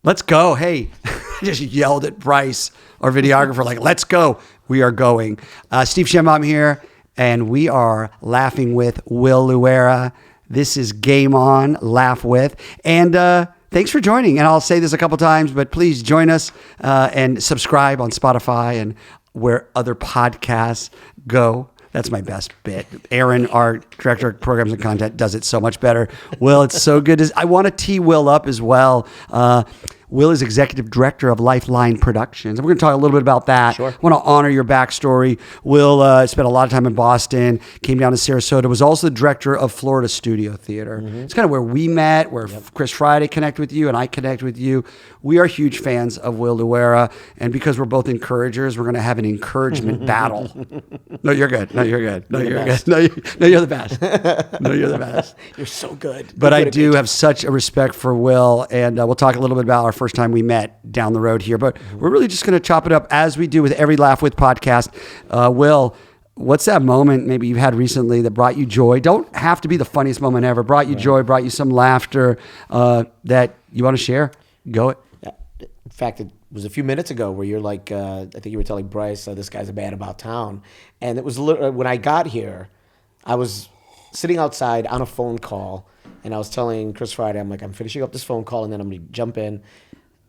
Let's go. Hey, I just yelled at Bryce, our videographer, like, let's go. We are going. Steve Schembaum here, and we are laughing with Will Luera. This is Game On, Laugh With. And thanks for joining. And I'll say this a couple times, but please join us and subscribe on Spotify and where other podcasts go. That's my best bit. Aaron, our director of programs and content, does it so much better. Will, it's so good. I want to tee Will up as well. Will is executive director of Lifeline Productions. And we're going to talk a little bit about that. Sure. I want to honor your backstory. Will spent a lot of time in Boston, came down to Sarasota, was also the director of Florida Studio Theater. Mm-hmm. It's kind of where we met, where Chris Friday connected with you and I connect with you. We are huge fans of Will Luera. And because we're both encouragers, we're going to have an encouragement battle. No, you're good. No, you're good. No, you're good. No, you're the best. No, you're the best. You're so good. But I do have such a respect for Will. And we'll talk a little bit about our first time we met down the road here, but we're really just going to chop it up as we do with every Laugh With podcast. Will, what's that moment maybe you've had recently that brought you joy? Don't have to be the funniest moment ever. Brought you joy, brought you some laughter that you want to share? Go it. In fact, it was a few minutes ago where you're like, I think you were telling Bryce, this guy's a man about town. And it was when I got here, I was sitting outside on a phone call, and I was telling Chris Friday, I'm like, I'm finishing up this phone call, and then I'm going to jump in.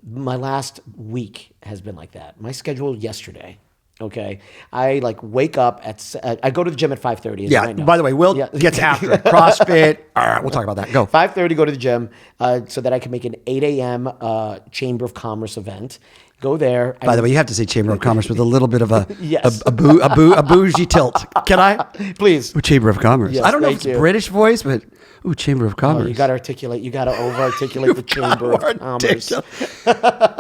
My last week has been like that. My schedule yesterday, okay? I wake up I go to the gym at 5:30. Yeah, by the way, Will gets after it. CrossFit. All right, we'll talk about that. Go. 5:30, go to the gym so that I can make an 8 a.m. Chamber of Commerce event. Go there. By the way, you have to say Chamber of Commerce with a little bit of a bougie tilt. Can I? Please. Ooh, Chamber of Commerce. Yes, I don't know if it's British voice, but Chamber of Commerce. You got to articulate. You got to over-articulate the Chamber of Commerce.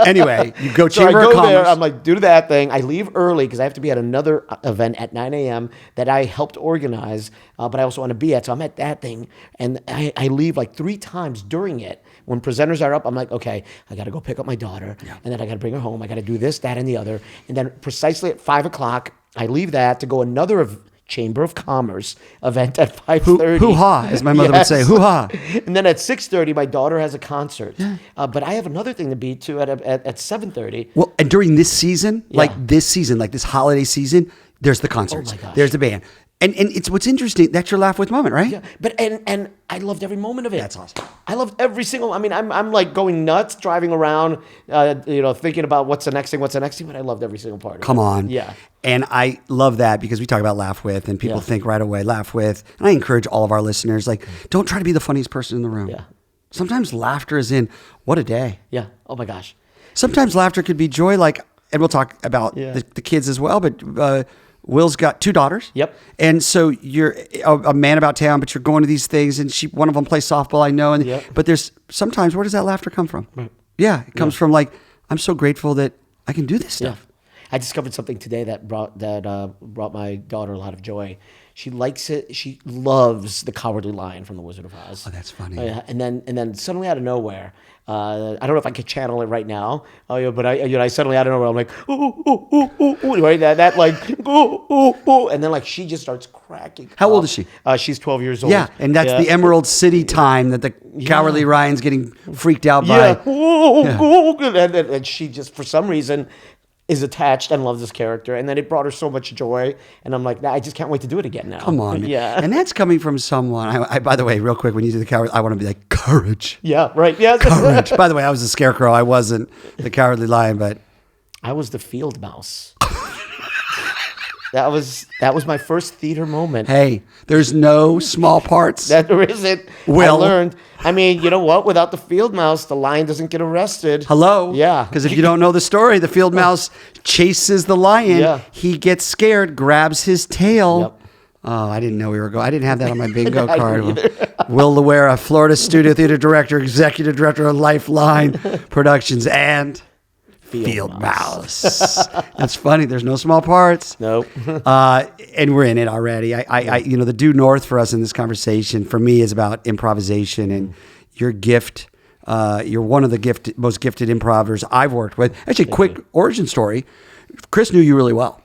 Anyway, you go So Chamber I of go Commerce. there. I'm like, do that thing. I leave early because I have to be at another event at 9 a.m. that I helped organize, but I also want to be at. So I'm at that thing, and I leave like 3 times during it. When presenters are up, I'm like, okay, I got to go pick up my daughter, and then I got to bring her home. I got to do this, that, and the other. And then precisely at 5 o'clock, I leave that to go another Chamber of Commerce event at 5:30. Hoo-ha, as my mother would say, hoo-ha. And then at 6:30, my daughter has a concert. Yeah. But I have another thing to be to at 7:30. Well, and during this season, like this holiday season, there's the concerts. Oh my gosh. There's the band. And it's what's interesting, that's your Laugh With moment, right? Yeah, but and I loved every moment of it. That's awesome. I loved every single. I mean, I'm like going nuts driving around, thinking about what's the next thing, but I loved every single part of it. Come on. Yeah. And I love that because we talk about Laugh With, and people think right away, Laugh With. And I encourage all of our listeners, don't try to be the funniest person in the room. Yeah. Sometimes laughter is in, what a day. Yeah. Oh my gosh. Sometimes laughter could be joy, and we'll talk about the kids as well, but Will's got 2 daughters. Yep. And so you're a man about town, but you're going to these things, and one of them plays softball, I know. But there's sometimes, where does that laughter come from? Right. Yeah, it comes from I'm so grateful that I can do this stuff. Yeah. I discovered something today that brought my daughter a lot of joy. She likes it. She loves the Cowardly Lion from The Wizard of Oz. Oh, that's funny. And then suddenly out of nowhere, I don't know if I could channel it right now. But I suddenly out of nowhere, I'm like, ooh, ooh, ooh, ooh, ooh, right? That ooh, ooh, ooh, and then she just starts cracking. How old is she? She's 12 years old. Yeah, and that's the Emerald City time that the Cowardly Lion's getting freaked out by. Yeah. And she just, for some reason, is attached and loves this character, and then it brought her so much joy, and I'm like, I just can't wait to do it again now. Come on, man. Yeah. And that's coming from someone. I by the way, real quick, when you do the coward, I want to be like, courage. Yeah, right. Yeah, courage. By the way, I was the Scarecrow. I wasn't the Cowardly Lion, but I was the Field Mouse. That was my first theater moment. Hey, there's no small parts. That there isn't. I learned. I mean, you know what? Without the field mouse, the lion doesn't get arrested. Hello? Yeah. Because if you don't know the story, the field mouse chases the lion. Yeah. He gets scared, grabs his tail. Yep. Oh, I didn't know we were going. I didn't have that on my bingo card. Will Luera, Florida Studio Theater Director, Executive Director of Lifeline Productions, and Field Mouse. That's funny. There's no small parts. Nope. And we're in it already. I the due north for us in this conversation for me is about improvisation and your gift. You're one of the most gifted improvers I've worked with. Actually, quick origin story. Chris knew you really well.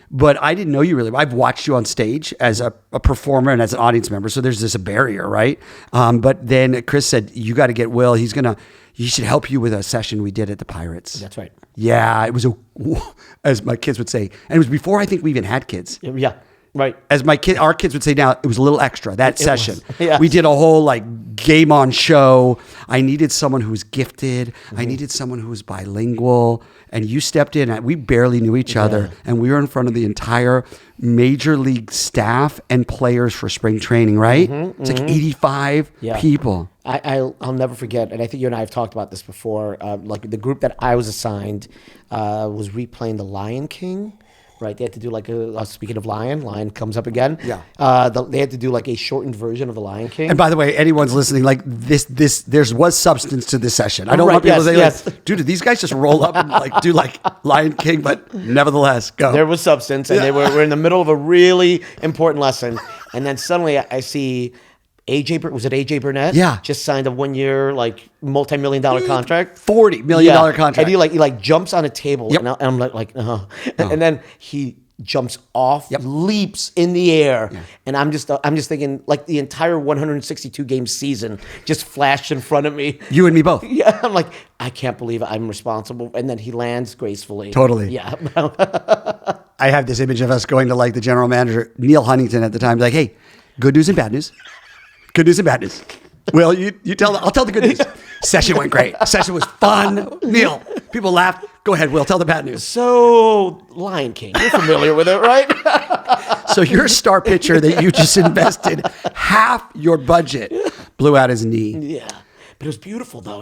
But I didn't know you really well. I've watched you on stage as a performer and as an audience member. So there's a barrier, right? But then Chris said, you got to get Will. He should help you with a session we did at the Pirates. That's right. Yeah, it was as my kids would say. And it was before I think we even had kids. Yeah. Right. As our kids would say now, it was a little extra, that session. Yes. We did a whole like game on show. I needed someone who was gifted. I needed someone who was bilingual. And you stepped in. And we barely knew each other. And we were in front of the entire major league staff and players for spring training, right? It's like 85 people. I'll never forget, and I think you and I have talked about this before, like the group that I was assigned was replaying The Lion King. Right, they had to do like speaking of Lion comes up again. Yeah, they had to do like a shortened version of The Lion King. And by the way, anyone's listening, like this, there was substance to this session. I don't want people to say, like, dude, did these guys just roll up and like do like Lion King? But nevertheless, go. There was substance, and we're in the middle of a really important lesson, and then suddenly I see. Was it AJ Burnett? Yeah. Just signed a 1-year, like, multi-million-dollar contract. $40 million contract. And he like jumps on a table, and I'm like, and then he jumps off, leaps in the air, and I'm just thinking, like, the entire 162 game season just flashed in front of me. You and me both. Yeah, I'm like, I can't believe I'm responsible. And then he lands gracefully. Totally. Yeah. I have this image of us going to like the general manager, Neil Huntington at the time, like, hey, good news and bad news. Good news and bad news. Well, I'll tell the good news. Session went great. Session was fun. Neil, people laughed. Go ahead, Will, tell the bad news. So, Lion King, you're familiar with it, right? So your star pitcher that you just invested half your budget blew out his knee. Yeah, but it was beautiful, though.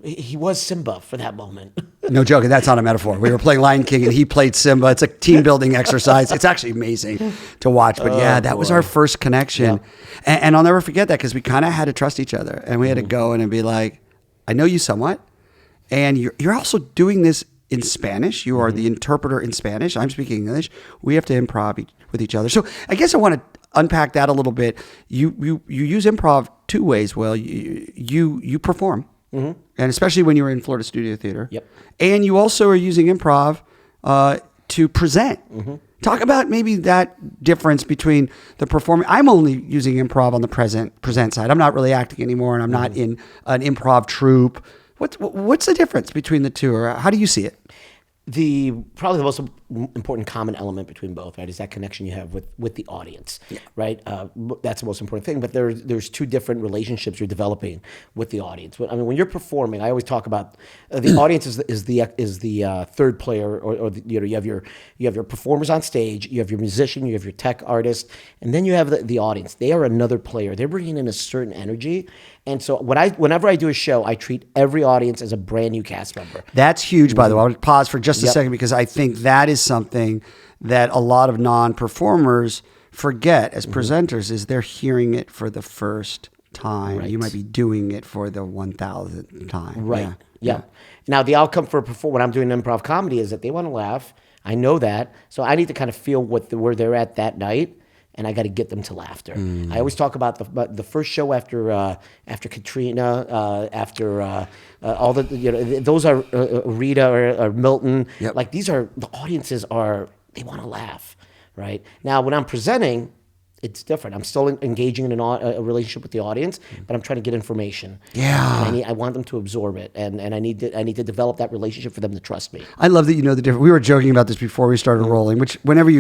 He was Simba for that moment. No joke, that's not a metaphor. We were playing Lion King and he played Simba. It's a team building exercise. It's actually amazing to watch. But that was our first connection. Yeah. And I'll never forget that because we kind of had to trust each other. And we had to go in and be like, I know you somewhat. And you're also doing this in Spanish. You are the interpreter in Spanish. I'm speaking English. We have to improv with each other. So I guess I want to unpack that a little bit. You use improv two ways, Will. You perform. And especially when you were in Florida Studio Theater. Yep. And you also are using improv to present. Talk about maybe that difference between the performing. I'm only using improv on the present side. I'm not really acting anymore, and I'm not in an improv troupe. What's the difference between the two, or how do you see it? Probably the most important common element between both, right, is that connection you have with the audience, right? That's the most important thing. But there's two different relationships you're developing with the audience. I mean, when you're performing, I always talk about the audience is the third player, or you have your performers on stage, you have your musician, you have your tech artist, and then you have the audience. They are another player. They're bringing in a certain energy. And so whenever I do a show, I treat every audience as a brand new cast member. That's huge, by the way. I would pause for just a second because I think that is something that a lot of non-performers forget as presenters is they're hearing it for the first time. Right. You might be doing it for the 1,000th time. Right. Yeah. Now, the outcome when I'm doing improv comedy is that they want to laugh. I know that. So I need to kind of feel where they're at that night. And I got to get them to laughter. I always talk about the first show after Katrina, after all the those are Rita or Milton. Yep. Like these are the audiences they want to laugh, right? Now when I'm presenting, it's different. I'm still engaging in a relationship with the audience, but I'm trying to get information. Yeah, and I want them to absorb it, and I need to develop that relationship for them to trust me. I love that you know the difference. We were joking about this before we started rolling, which whenever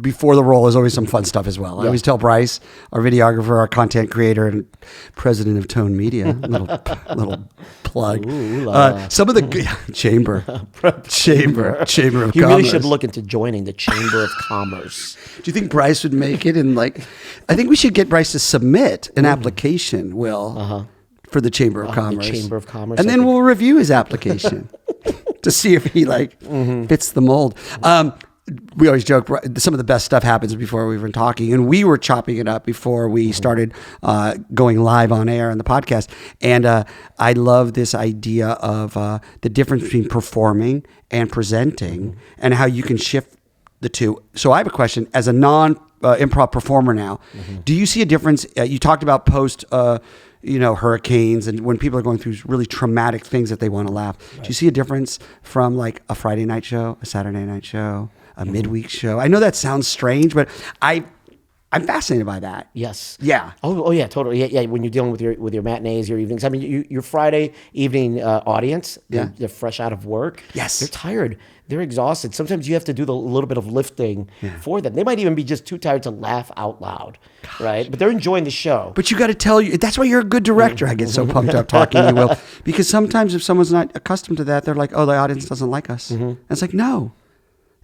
before the roll is always some fun stuff as well. I always tell Bryce, our videographer, our content creator, and president of Tone Media, little plug. Some of the chamber of commerce. You really should look into joining the Chamber of Commerce. Do you think Bryce would make it? And I think we should get Bryce to submit an application, Will, for the Chamber of Commerce. The Chamber of Commerce, and then we'll review his application to see if he fits the mold. We always joke some of the best stuff happens before we were talking, and we were chopping it up before we started going live on air on the podcast. And I love this idea of the difference between performing and presenting and how you can shift the two. So I have a question as a non-improv performer now. Do you see a difference? You talked about post hurricanes and when people are going through really traumatic things that they want to laugh. Right. Do you see a difference from like a Friday night show, a Saturday night show, a midweek show. I know that sounds strange, but I'm fascinated by that. Yes. Yeah. Oh yeah, totally. Yeah. When you're dealing with your matinees, your evenings. I mean, your Friday evening audience. They're fresh out of work. Yes. They're tired. They're exhausted. Sometimes you have to do a little bit of lifting for them. They might even be just too tired to laugh out loud, right? But they're enjoying the show. But you got to tell you, that's why you're a good director. I get so pumped up talking to you, Will, because sometimes if someone's not accustomed to that, they're like, oh, the audience doesn't like us. And it's like, no,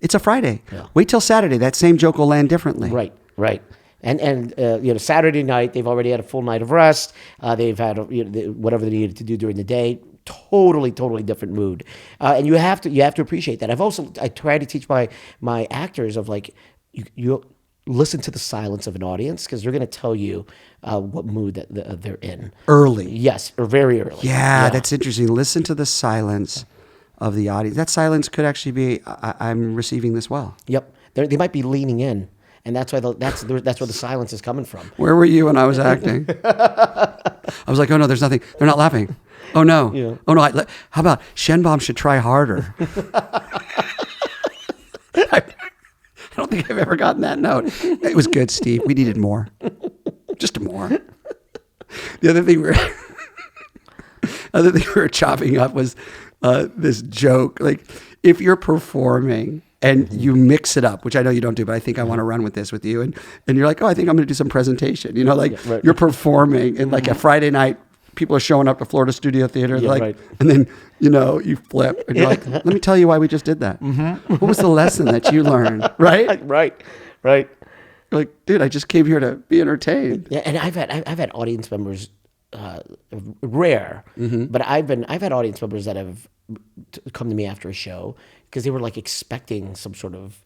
it's a Friday. Yeah. Wait till Saturday. That same joke will land differently. Right. And Saturday night, they've already had a full night of rest. They've had whatever they needed to do during the day. Totally different mood. And you have to appreciate that. I try to teach my actors of like, you listen to the silence of an audience because they're going to tell you what mood that they're in. Early. Yes, or very early. Yeah, that's interesting. Listen to the silence of the audience. That silence could actually be, I'm receiving this well. Yep. They might be leaning in. And that's why that's where the silence is coming from. Where were you when I was acting? I was like, oh no, there's nothing. They're not laughing. Oh no. Yeah. Oh no. How about Shenbaum should try harder? I don't think I've ever gotten that note. It was good, Steve. We needed more. Just more. The other thing we were chopping up was this joke. Like, if you're performing and you mix it up, which I know you don't do, but I think I want to run with this with you. And you're like, oh, I think I'm going to do some presentation. You're performing and like a Friday night, people are showing up to Florida Studio Theater. And then, you flip and you're like, let me tell you why we just did that. What was the lesson that you learned? Right? Right. You're like, dude, I just came here to be entertained. Yeah. And I've had audience members, rare, but I've had audience members that have come to me after a show because they were like expecting some sort of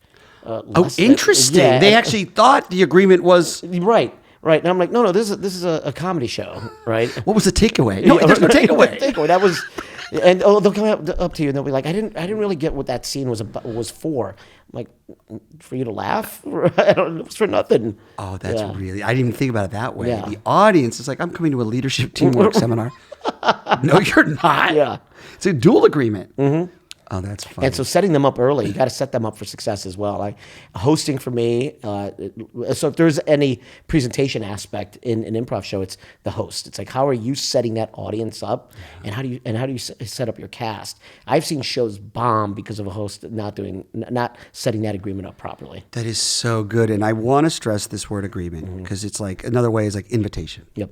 interesting. Yeah. They actually thought the agreement was right. And I'm like, no, this is a comedy show, right? What was the takeaway? No, there's no takeaway. That was, and they'll come up to you and they'll be like, I didn't really get what that scene was for. I'm like, for you to laugh? It was for nothing. Oh, that's really. I didn't even think about it that way. Yeah. The audience is like, I'm coming to a leadership teamwork seminar. No, you're not. Yeah, it's a dual agreement. Oh, that's funny. And so setting them up early, you got to set them up for success as well. Hosting for me, so if there's any presentation aspect in an improv show, it's the host. It's like, how are you setting that audience up, and how do you set up your cast? I've seen shows bomb because of a host not setting that agreement up properly. That is so good, and I want to stress this word agreement because it's like another way is like invitation. Yep.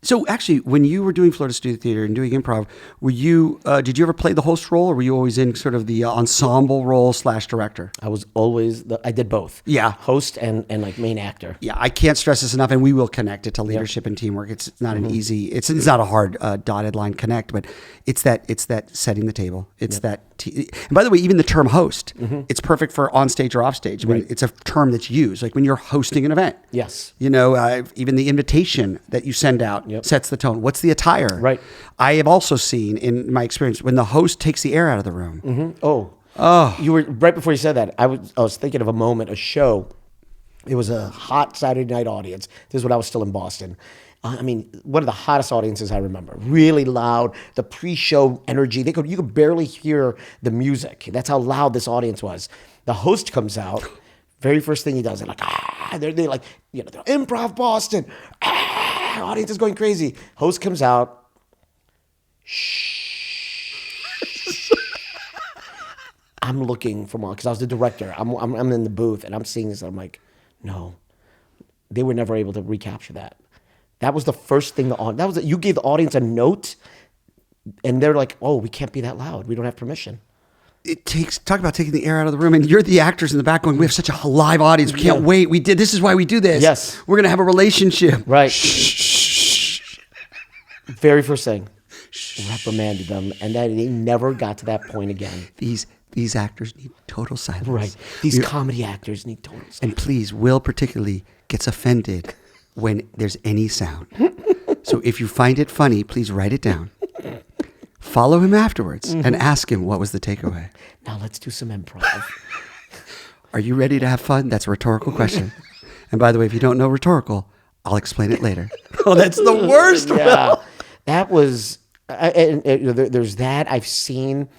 So actually, when you were doing Florida Studio Theater and doing improv, were you? Did you ever play the host role, or were you always in sort of the ensemble role / director? I was always I did both. Yeah, host and like main actor. Yeah, I can't stress this enough, and we will connect it to leadership and teamwork. It's not an easy. It's not a hard dotted line connect, but it's that setting the table. It's that. And by the way, even the term host, it's perfect for on stage or off stage. I mean, it's a term that's used like when you're hosting an event. Yes. Even the invitation that you send out sets the tone. What's the attire? Right. I have also seen in my experience when the host takes the air out of the room. Oh. You were right before you said that. I was thinking of a show. It was a hot Saturday night audience. This is when I was still in Boston. I mean, one of the hottest audiences I remember. Really loud. The pre-show energy. You could barely hear the music. That's how loud this audience was. The host comes out. Very first thing he does, they're like, they're like, they're improv Boston. Audience is going crazy. Host comes out. Shh. I'm looking for more because I was the director. I'm in the booth and I'm seeing this. And I'm like, no, they were never able to recapture that. That was the first thing you gave the audience a note, and they're like, "Oh, we can't be that loud. We don't have permission." Talk about taking the air out of the room, and you're the actors in the back going, "We have such a live audience. We can't wait. This is why we do this. Yes, we're gonna have a relationship." Right. Shh. Very first thing, reprimanded them, and that they never got to that point again. These actors need total silence. Right. These comedy actors need total silence. And please, Will particularly gets offended when there's any sound. So if you find it funny, please write it down. Follow him afterwards and ask him what was the takeaway. Now let's do some improv. Are you ready to have fun? That's a rhetorical question. And by the way, if you don't know rhetorical, I'll explain it later. Oh, that's the worst. Yeah. Will. That was, there's that. I've seen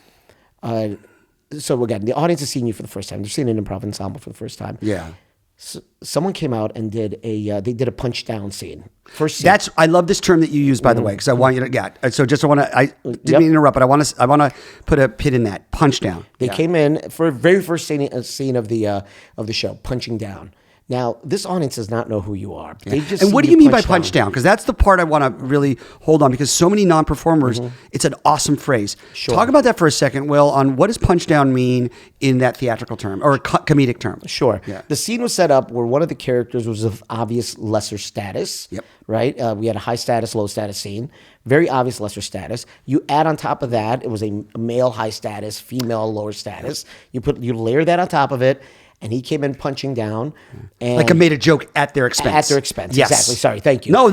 So again, the audience is seeing you for the first time. They're seeing an improv ensemble for the first time. Yeah. So someone came out and did a punch down scene. First scene. I love this term that you use, by the way, because I want you to, so just I didn't mean to interrupt, but I want to put a pin in that, punch down. They came in for a very first scene of the show, punching down. Now, this audience does not know who you are. They just and what do you mean by punch down? Because that's the part I want to really hold on, because so many non-performers, it's an awesome phrase. Sure. Talk about that for a second, Will, on what does punch down mean in that theatrical term or comedic term? Sure. Yeah. The scene was set up where one of the characters was of obvious lesser status. Yep. Right? We had a high status, low status scene. Very obvious lesser status. You add on top of that, it was a male high status, female lower status. You layer that on top of it. And he came in punching down, and Like I made a joke at their expense. At their expense, yes. exactly. Sorry, thank you. No,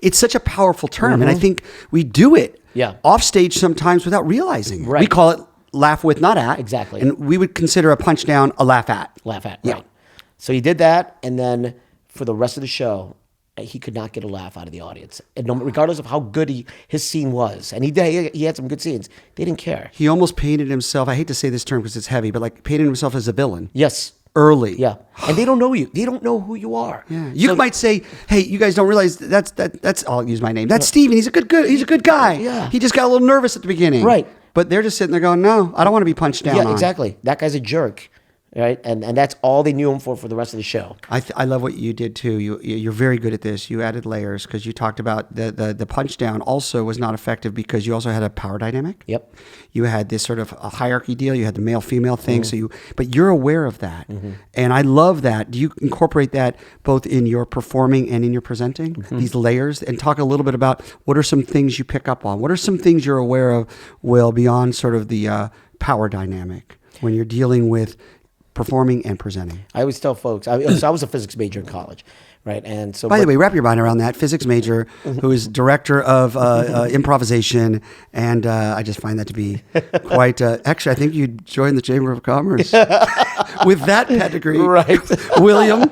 it's such a powerful term, and I think we do it off stage sometimes without realizing. Right. We call it laugh with, not at. Exactly. And we would consider a punch down a laugh at. Laugh at, Yeah. right. So he did that, and then for the rest of the show, he could not get a laugh out of the audience, and regardless of how good his scene was, and he had some good scenes. They didn't care. He almost painted himself, I hate to say this term because it's heavy, but like painted himself as a villain. Yes. Early. Yeah. And they don't know you. They don't know who you are. Yeah. You might say, "Hey, you guys don't realize that's I'll use my name. That's Steven. He's a good guy. Yeah. He just got a little nervous at the beginning." Right. But they're just sitting there going, "No, I don't want to be punched down on." Yeah, exactly. That guy's a jerk. Right, and that's all they knew him for the rest of the show. I love what you did too. You're very good at this. You added layers because you talked about the punch down also was not effective because you also had a power dynamic. Yep. You had this sort of a hierarchy deal. You had the male female thing. But you're aware of that, and I love that. Do you incorporate that both in your performing and in your presenting these layers? And talk a little bit about what are some things you pick up on. What are some things you're aware of, Will, beyond sort of the power dynamic when you're dealing with performing and presenting? I always tell folks, I was a physics major in college, right? And so, by the way, wrap your mind around that. Physics major, who is director of improvisation, and I just find that to be quite. Actually, I think you joined the Chamber of Commerce with that pedigree, right, William?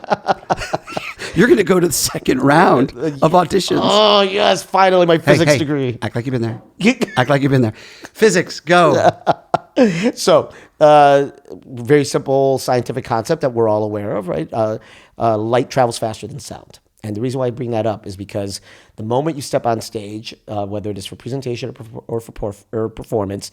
You're going to go to the second round of auditions. Oh yes, finally my physics degree. Act like you've been there. Act like you've been there. Physics, go. So, very simple scientific concept that we're all aware of, right? Light travels faster than sound. And the reason why I bring that up is because the moment you step on stage, whether it is for presentation or for performance,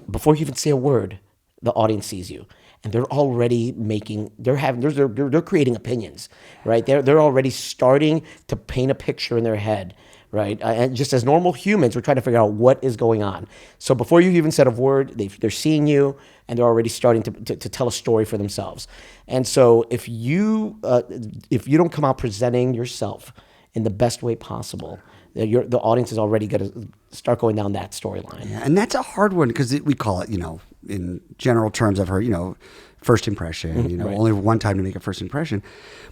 before you even say a word, the audience sees you. And they're already they're creating opinions, right? They're already starting to paint a picture in their head. Right, and just as normal humans, we're trying to figure out what is going on. So before you even said a word, they're seeing you, and they're already starting to tell a story for themselves. And so if you don't come out presenting yourself in the best way possible, the audience is already going to start going down that storyline. Yeah, and that's a hard one because we call it, in general terms, I've heard, first impression. Right. Only one time to make a first impression.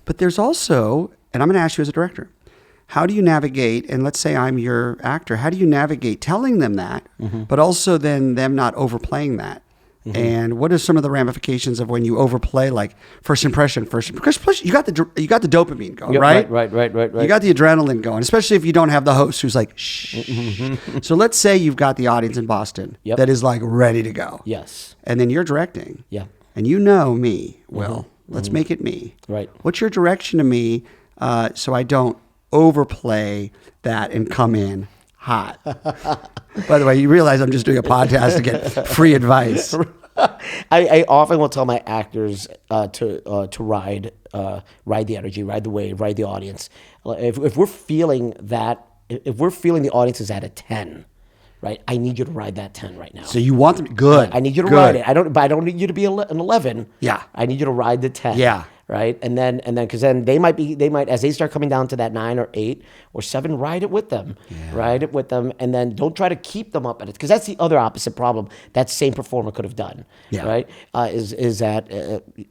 But there's also, and I'm going to ask you as a director. How do you navigate, and let's say I'm your actor, how do you navigate telling them that, but also then them not overplaying that? And what are some of the ramifications of when you overplay, like first impression, because plus you got the dopamine going, right? Right. You got the adrenaline going, especially if you don't have the host who's like, shh. So let's say you've got the audience in Boston that is like ready to go. Yes. And then you're directing. Yeah. And you know me, Will. Let's make it me. Right. What's your direction to me so I don't overplay that and come in hot? By the way, you realize I'm just doing a podcast to get free advice. I often will tell my actors to ride the energy, ride the wave, ride the audience. If we're feeling the audience is at a 10, right? I need you to ride that 10 right now. So you want them good. I need you to ride it. I don't need you to be an 11. Yeah. I need you to ride the 10. Yeah. Right. And then because then they might as they start coming down to that 9 or 8 or 7, ride it with them. Yeah. Ride it with them, and then don't try to keep them up at it, because that's the other opposite problem that same performer could have done. Yeah. Right. Is that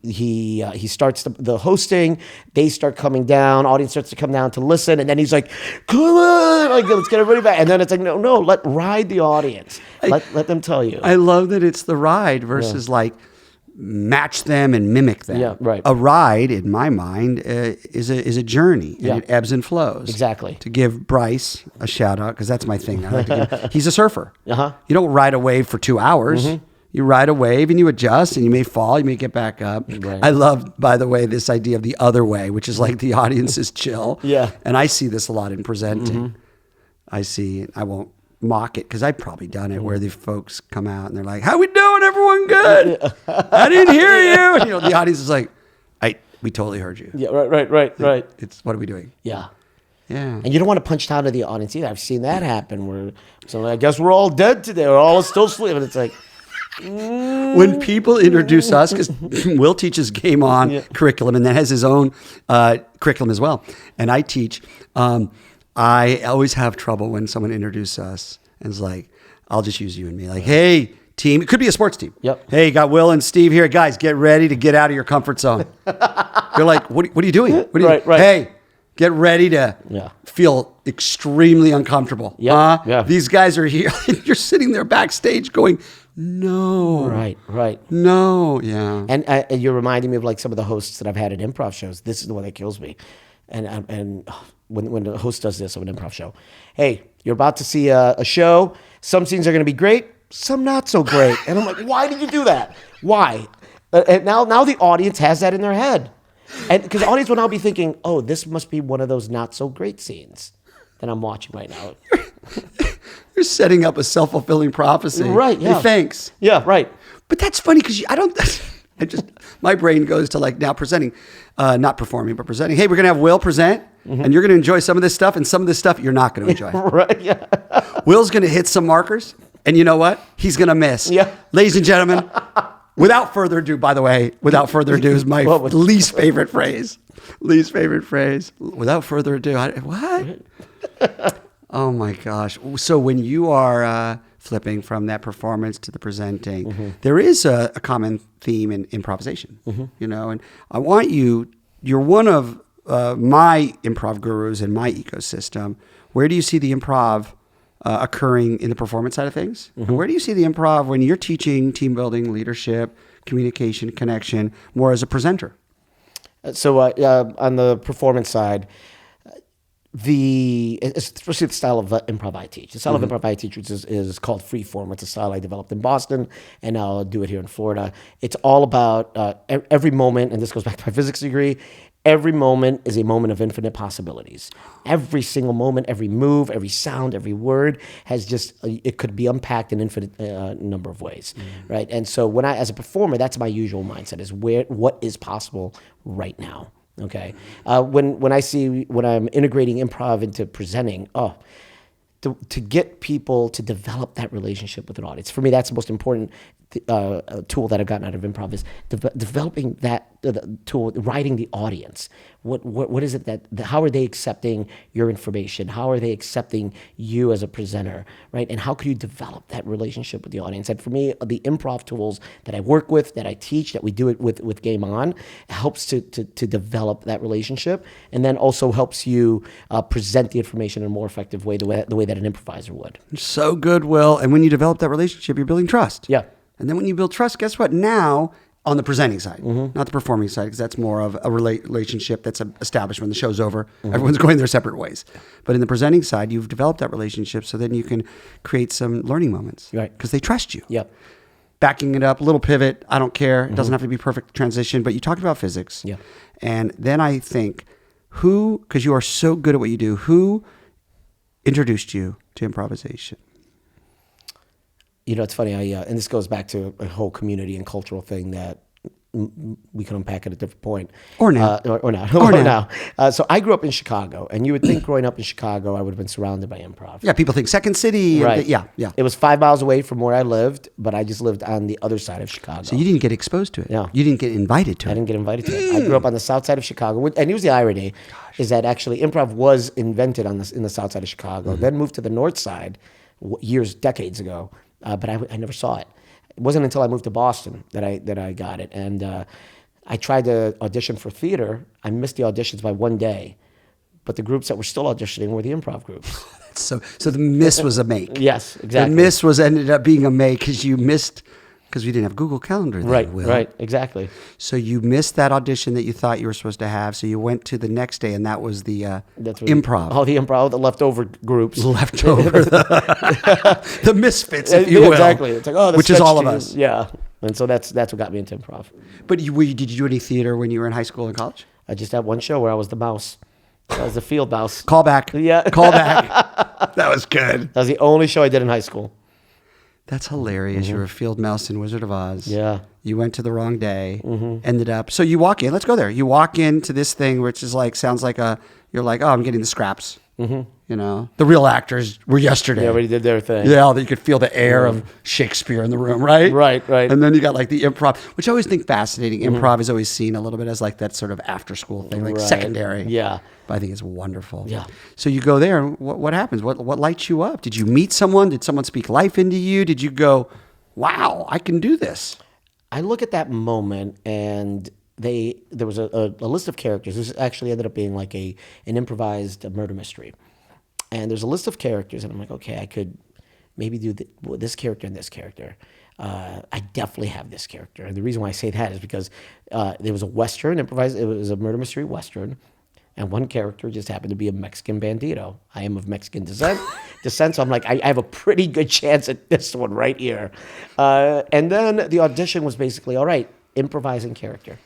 he starts the hosting, they start coming down, audience starts to come down to listen, and then he's like, come on, like, let's get everybody back, and then it's like no, ride the audience, let them tell you. I love that it's the ride versus like match them and mimic them. Yeah, right. A ride, in my mind, is a journey, and it ebbs and flows. Exactly. To give Bryce a shout out, because that's my thing. He's a surfer. Uh-huh. You don't ride a wave for 2 hours. You ride a wave and you adjust, and you may fall, you may get back up. Right. I love, by the way, this idea of the other way, which is like the audience is chill. Yeah. And I see this a lot in presenting. I won't mock it because I've probably done it where the folks come out and they're like, "How we doing? Everyone good? I didn't hear you." And, the audience is like, "We totally heard you." Yeah, right. It's what are we doing? Yeah. Yeah. And you don't want to punch down to the audience either. I've seen that happen where I guess we're all dead today. We're all still sleeping. It's like, when people introduce us, because Will teaches Game On curriculum and then has his own curriculum as well, and I teach, I always have trouble when someone introduces us and is like, I'll just use you and me. Like, hey, team. It could be a sports team. Yep. Hey, got Will and Steve here. Guys, get ready to get out of your comfort zone. You're like, what are you doing? What are you, Right. Hey, get ready to feel extremely uncomfortable. Yeah. These guys are here. And you're sitting there backstage going, no. Right. No. Yeah. And you're reminding me of like some of the hosts that I've had at improv shows. This is the one that kills me. And when the host does this of an improv show, hey, you're about to see a show. Some scenes are going to be great, some not so great. And I'm like, why did you do that? Why? And now the audience has that in their head. And because the audience will now be thinking, oh, this must be one of those not so great scenes that I'm watching right now. You're setting up a self-fulfilling prophecy. Right, yeah. Hey, thanks. Yeah, right. But that's funny because my brain goes to like now presenting, not performing, but presenting. Hey, we're going to have Will present, and you're going to enjoy some of this stuff, and some of this stuff you're not going to enjoy. Right, yeah. Will's going to hit some markers, and you know what? He's going to miss. Yeah. Ladies and gentlemen, without further ado, by the way, without further ado is my least favorite phrase. Least favorite phrase. Without further ado. What? Oh my gosh. So when you are flipping from that performance to the presenting, there is a common theme in improvisation, and I want you're one of my improv gurus in my ecosystem. Where do you see the improv occurring in the performance side of things? And where do you see the improv when you're teaching team building, leadership, communication, connection, more as a presenter? So on the performance side, especially the style of improv I teach. The style of improv I teach is called freeform. It's a style I developed in Boston, and now I'll do it here in Florida. It's all about every moment, and this goes back to my physics degree. Every moment is a moment of infinite possibilities. Every single moment, every move, every sound, every word it could be unpacked in infinite number of ways, right? And so as a performer, that's my usual mindset: is what is possible right now. Okay, when I'm integrating improv into presenting, to get people to develop that relationship with an audience. For me, that's the most important tool that I've gotten out of improv is developing that tool, writing the audience. What is it how are they accepting your information? How are they accepting you as a presenter, right? And how can you develop that relationship with the audience? And for me, the improv tools that I work with, that I teach, that we do it with Game On, helps to develop that relationship, and then also helps you present the information in a more effective way, the way that an improviser would. So good, Will. And when you develop that relationship, you're building trust. Yeah. And then when you build trust, guess what? Now, on the presenting side, not the performing side, because that's more of a relationship that's established when the show's over. Everyone's going their separate ways. But in the presenting side, you've developed that relationship, so then you can create some learning moments. Right. Because they trust you. Yep. Backing it up, a little pivot, I don't care. It doesn't have to be perfect transition, but you talked about physics. Yeah. And then I think, because you are so good at what you do, who introduced you to improvisation? It's funny, and this goes back to a whole community and cultural thing that we can unpack at a different point. Or now. Or now. So I grew up in Chicago, and you would think growing up in Chicago, I would have been surrounded by improv. Yeah, people think Second City. Right. Yeah. It was 5 miles away from where I lived, but I just lived on the other side of Chicago. So you didn't get exposed to it. No. You didn't get invited to it. I didn't get invited to it. I grew up on the south side of Chicago. And here's the irony, is that actually improv was invented in the south side of Chicago, then moved to the north side decades ago. But I never saw it. It wasn't until I moved to Boston that I got it. And I tried to audition for theater. I missed the auditions by 1 day. But the groups that were still auditioning were the improv groups. So the miss was a make. Yes, exactly. The miss ended up being a make because you missed Because we didn't have Google Calendar then, Right, Will. right, exactly. So you missed that audition that you thought you were supposed to have. So you went to the next day, and that was the That's what improv. All the improv, the leftover groups. Leftover, the misfits, if you will. Exactly. It's like, oh, the which is sketch all of team. us. Yeah. And so that's what got me into improv. But did you do any theater when you were in high school and college? I just had one show where I was the mouse. I was the field mouse. Call back. Yeah. Call back. That was good. That was the only show I did in high school. That's hilarious. You were a field mouse in Wizard of Oz. Yeah. You went to the wrong day, ended up. So you walk in, let's go there. You walk into this thing, which is like, sounds like you're like, oh, I'm getting the scraps. You know, the real actors were yesterday. They already did their thing. Yeah, that you could feel the air of Shakespeare in the room, right? Right, right. And then you got like the improv, which I always think fascinating. Improv is always seen a little bit as like that sort of after school thing, like Right. secondary. Yeah. But I think it's wonderful. Yeah. So you go there, and what happens? What lights you up? Did you meet someone? Did someone speak life into you? Did you go, wow, I can do this? I look at that moment, and there was a list of characters. This actually ended up being like an improvised murder mystery. And there's a list of characters, and I'm like, okay, I could maybe do this character and this character. I definitely have this character. And the reason why I say that is because there was a Western improvised, it was a murder mystery Western, and one character just happened to be a Mexican bandito. I am of Mexican descent, so I'm like, I have a pretty good chance at this one right here. And then the audition was basically, all right, improvising character.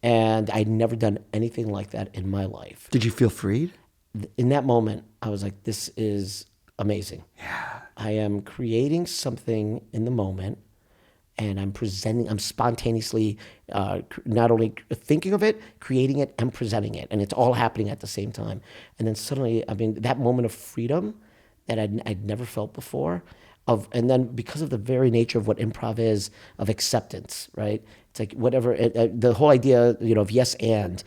And I'd never done anything like that in my life. Did you feel freed? In that moment, I was like, this is amazing. Yeah. I am creating something in the moment, and I'm spontaneously not only thinking of it, creating it, and presenting it. And it's all happening at the same time. And then suddenly, I mean, that moment of freedom that I'd never felt before, and then because of the very nature of what improv is, of acceptance, right? It's like whatever, the whole idea, of yes and.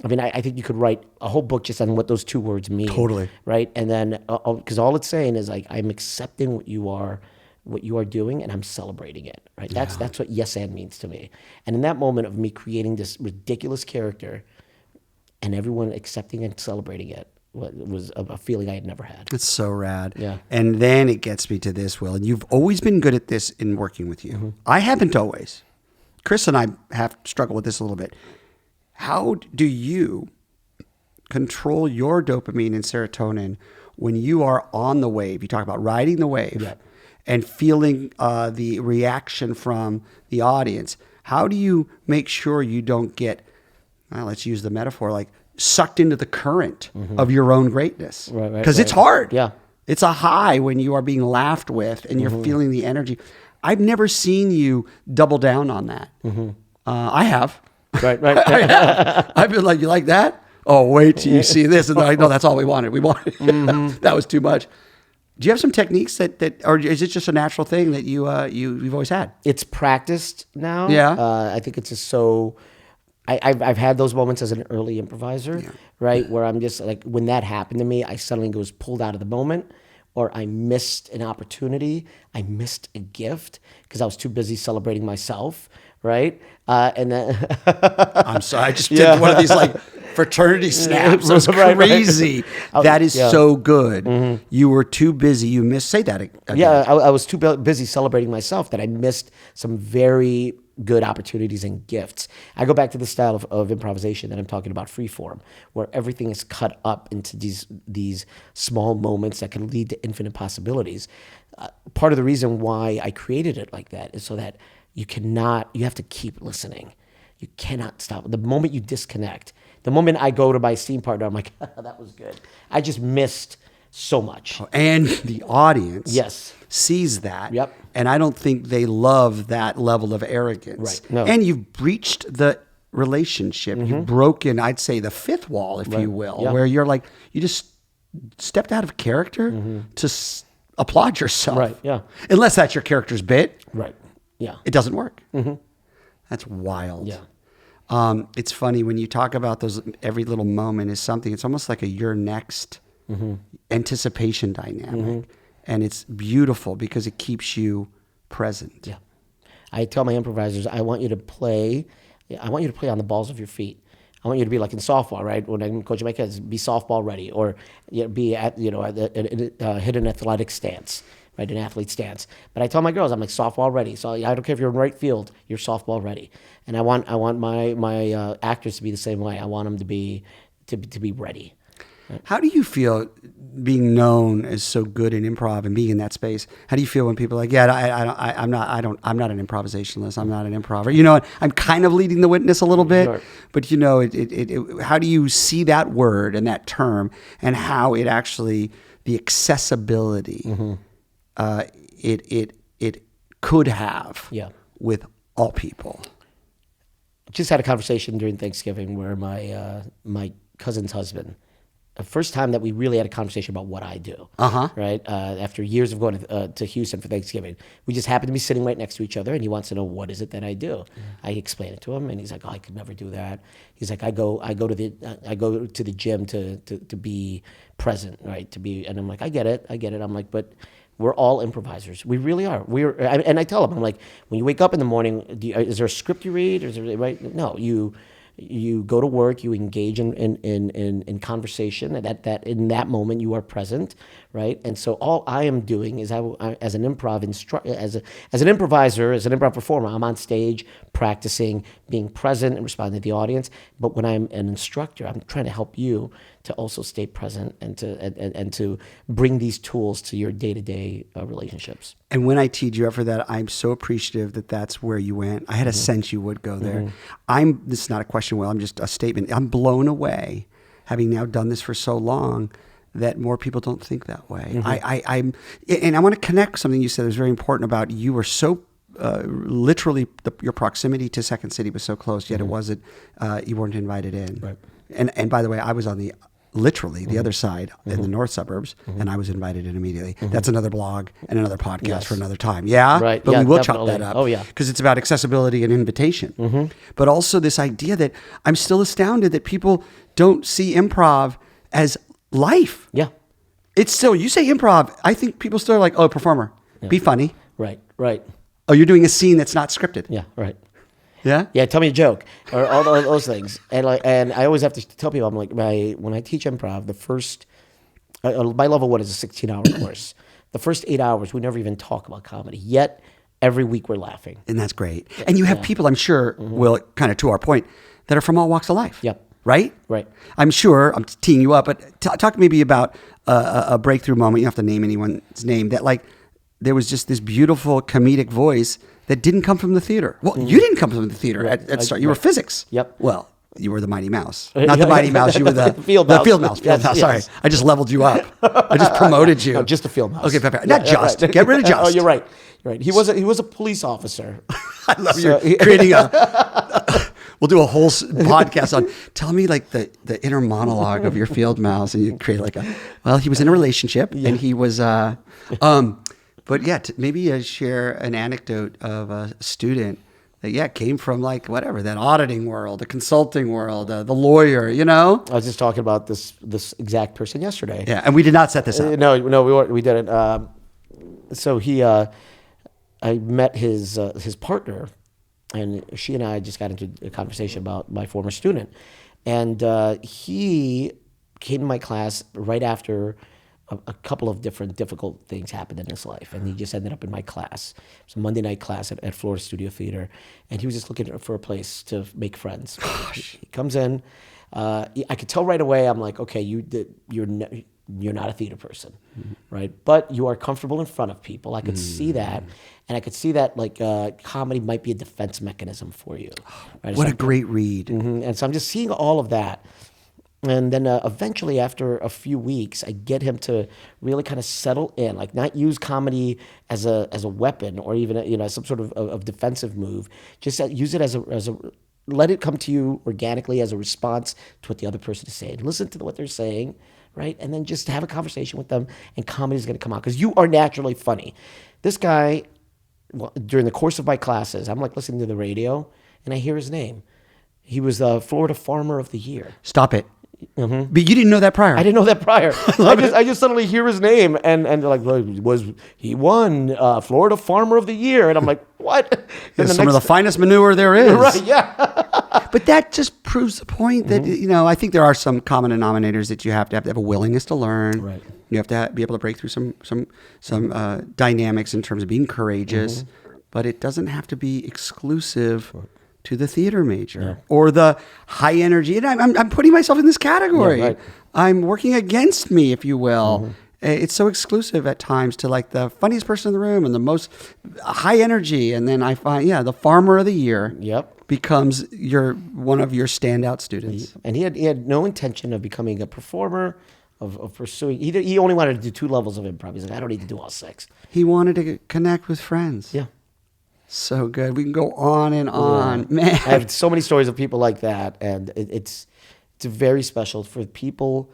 I mean, I think you could write a whole book just on what those two words mean. Totally. Right? And then, because all it's saying is like, I'm accepting what you are doing, and I'm celebrating it. Right? That's what yes and means to me. And in that moment of me creating this ridiculous character, and everyone accepting and celebrating it, was a feeling I had never had. It's so rad. Yeah. And then it gets me to this, Will, and you've always been good at this in working with you. I haven't always. Chris and I have struggled with this a little bit. How do you control your dopamine and serotonin when you are on the wave? You talk about riding the wave and feeling the reaction from the audience. How do you make sure you don't get, let's use the metaphor, like sucked into the current of your own greatness? Because it's hard. Yeah. It's a high when you are being laughed with and you're feeling the energy. I've never seen you double down on that. I have. Right. I've been like, you like that? Oh, wait till you see this. And they're like, no, that's all we wanted. We wanted that was too much. Do you have some techniques that or is it just a natural thing that you've always had? It's practiced now. Yeah. I think it's just so. I've had those moments as an early improviser, right, where I'm just like, when that happened to me, I suddenly was pulled out of the moment, or I missed an opportunity, I missed a gift because I was too busy celebrating myself. Right, and then I'm sorry, I just did one of these like fraternity snaps. It was crazy. That is so good. You were too busy. You missed. Say that again. Yeah, I was too busy celebrating myself that I missed some very good opportunities and gifts. I go back to the style of improvisation that I'm talking about, freeform, where everything is cut up into these small moments that can lead to infinite possibilities. Part of the reason why I created it like that is so that you have to keep listening. You cannot stop. The moment you disconnect, the moment I go to my scene partner, I'm like, that was good. I just missed so much. And the audience sees that. Yep. And I don't think they love that level of arrogance. Right. No. And you've breached the relationship. You've broken, I'd say, the fifth wall, if you will, where you're like, you just stepped out of character to applaud yourself. Right, yeah. Unless that's your character's bit. Right. Yeah. It doesn't work. That's wild. Yeah. It's funny when you talk about those, every little moment is something. It's almost like a you're next anticipation dynamic. And it's beautiful because it keeps you present. Yeah. I tell my improvisers, I want you to play on the balls of your feet. I want you to be like in softball, right? When I'm coaching my kids, be softball ready, or be at hit an athletic stance, right? An athlete stance. But I tell my girls, I'm like, softball ready. So I don't care if you're in right field, you're softball ready. And I want my actors to be the same way. I want them to be ready. How do you feel being known as so good in improv and being in that space? How do you feel when people are like, yeah, I'm not an improvisationalist. I'm not an improver. You know, I'm kind of leading the witness a little bit, Sure. but you know, how do you see that word and that term and how it actually, the accessibility it could have with all people? Just had a conversation during Thanksgiving where my cousin's husband, the first time that we really had a conversation about what I do, right? After years of going to Houston for Thanksgiving, we just happened to be sitting right next to each other, and he wants to know what is it that I do. I explain it to him, and he's like, "Oh, I could never do that." He's like, "I go to the gym to be present, right? To be," and I'm like, "I get it." I'm like, "But we're all improvisers. We really are. And I tell him, I'm like, when you wake up in the morning, is there a script you read? Or is there, right? No, you go to work, you engage in conversation, and that in that moment you are present, right? And so all I am doing is as an improviser, as an improv performer, I'm on stage practicing being present and responding to the audience. But when I'm an instructor, I'm trying to help you to also stay present and to bring these tools to your day-to-day relationships. And when I teed you up for that, I'm so appreciative that that's where you went. I had a sense you would go there. This is not a question, Will, I'm just a statement. I'm blown away, having now done this for so long, that more people don't think that way. And I want to connect something you said that was very important about you were so literally your proximity to Second City was so close, yet it wasn't, you weren't invited in. Right. And by the way, I was on the other side in the north suburbs, and I was invited in immediately. That's another blog and another podcast for another time. Yeah? Right. But Yeah, we will definitely. chop that up. Oh, yeah. Because it's about accessibility and invitation. But also this idea that I'm still astounded that people don't see improv as life. Yeah. It's still, you say improv, I think people still are like, oh, performer, be funny. Right. Oh, you're doing a scene that's not scripted. Yeah, right. Yeah? Yeah, tell me a joke or all those things. And I always have to tell people, I'm like, when I teach improv, the first, my level 1 is a 16-hour course. The first 8 hours, we never even talk about comedy. Yet every week we're laughing. And that's great. And you have people, I'm sure, Will, kind of to our point, that are from all walks of life. Yep. Right? Right. I'm sure, I'm teeing you up, but talk maybe about a breakthrough moment. You don't have to name anyone's name. That like, there was just this beautiful comedic voice that didn't come from the theater. Well, you didn't come from the theater at start. You were physics. Yep. Well, you were the Mighty Mouse. Not the Mighty Mouse. You were the Field Mouse. The Field Mouse. Field Mouse. Sorry. Yes. I just leveled you up. I just promoted you. No, just a field mouse. Okay, perfect. Not just. Right. Get rid of just. Oh, you're right. You're right. He was a police officer. I love you creating we'll do a whole podcast on, tell me like the inner monologue of your field mouse, and you create like he was in a relationship and he was, but yeah, maybe share an anecdote of a student that came from like whatever, that auditing world, the consulting world, the lawyer, you know? I was just talking about this exact person yesterday. Yeah, and we did not set this up. No, we didn't. So I met his partner, and she and I just got into a conversation about my former student, and he came to my class right after a couple of different difficult things happened in his life, and he just ended up in my class. It was a Monday night class at Florida Studio Theater, and he was just looking for a place to make friends. Gosh. He comes in. I could tell right away. I'm like, okay, you're not a theater person, right? But you are comfortable in front of people. I could see that, and I could see that like comedy might be a defense mechanism for you. Right? What a great read! And so I'm just seeing all of that. And then eventually, after a few weeks, I get him to really kind of settle in, like not use comedy as a weapon or even some sort of defensive move. Just use it as a let it come to you organically as a response to what the other person is saying. Listen to what they're saying, right? And then just have a conversation with them, and comedy is going to come out because you are naturally funny. This guy, during the course of my classes, I'm like listening to the radio, and I hear his name. He was the Florida Farmer of the Year. Stop it. But you didn't know that prior. I didn't know that prior. I just suddenly hear his name and they're like, he won Florida Farmer of the Year, and I'm like, what? And some of the finest manure there is. Right? Yeah. But that just proves the point that I think there are some common denominators that you have to have a willingness to learn. Right. You have to be able to break through some dynamics in terms of being courageous, but it doesn't have to be exclusive to the theater major or the high energy. And I'm putting myself in this category. Yeah, right. I'm working against me, if you will. It's so exclusive at times to like the funniest person in the room and the most high energy. And then I find, the farmer of the year becomes one of your standout students. And he had no intention of becoming a performer, of pursuing. He only wanted to do 2 levels of improv. He's like, I don't need to do all 6. He wanted to connect with friends. Yeah. So good. We can go on and on. Man. I have so many stories of people like that. And it's very special for people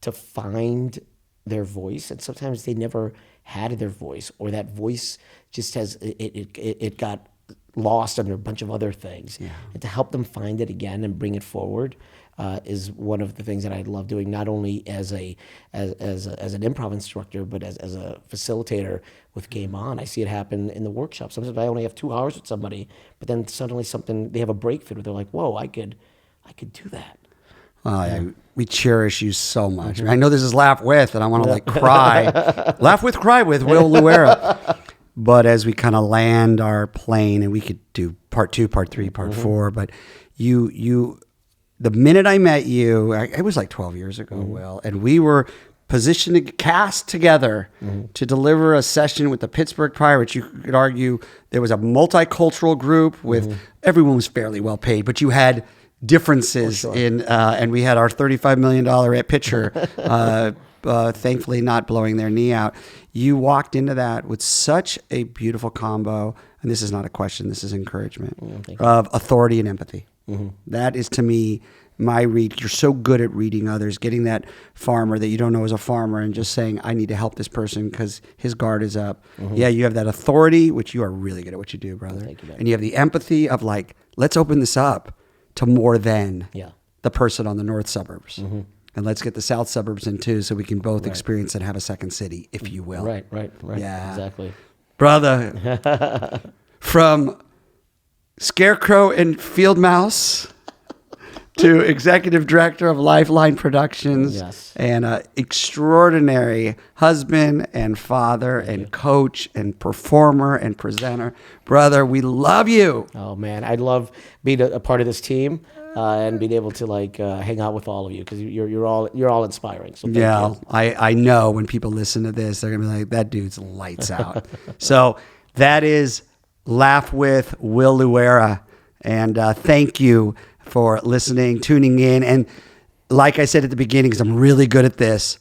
to find their voice. And sometimes they never had their voice, or that voice just it got lost under a bunch of other things. Yeah. And to help them find it again and bring it forward is one of the things that I love doing, not only as an improv instructor, but as a facilitator with Game On. I see it happen in the workshop. Sometimes I only have 2 hours with somebody, but then suddenly they have a breakthrough. They're like, whoa, I could do that. We cherish you so much. I know this is Laugh With, and I want to like cry. Laugh With, Cry With, Will Luera. But as we kind of land our plane, and we could do part 2, part 3, part 4, but you, the minute I met you, it was like 12 years ago, Will, and we were positioned, cast together to deliver a session with the Pittsburgh Pirates. You could argue there was a multicultural group with everyone was fairly well paid, but you had differences in, and we had our $35 million pitcher, thankfully not blowing their knee out. You walked into that with such a beautiful combo, and this is not a question, this is encouragement, of authority and empathy. That is, to me, my read. You're so good at reading others, getting that farmer that you don't know is a farmer and just saying, I need to help this person because his guard is up. Yeah, you have that authority, which you are really good at what you do, brother. Thank you, man. And you have the empathy of like, let's open this up to more than the person on the north suburbs. And let's get the south suburbs in too, so we can both experience and have a second city, if you will. Right. Yeah. Exactly. Brother, from Scarecrow and Field Mouse to executive director of Lifeline Productions, and an extraordinary husband and father and coach and performer and presenter. Brother, we love you. Oh, man. I love being a part of this team and being able to hang out with all of you, because you're all inspiring. So thank you. I know when people listen to this, they're going to be like, that dude's lights out. So that is Laugh With Will Luera. And thank you for listening, tuning in. And like I said at the beginning, because I'm really good at this,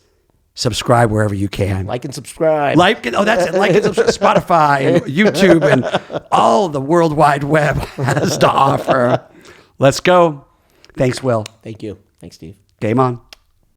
subscribe wherever you can. Like and subscribe. That's it. Like and subscribe. Spotify and YouTube and all the World Wide Web has to offer. Let's go. Thanks, Will. Thank you. Thanks, Steve. Game on.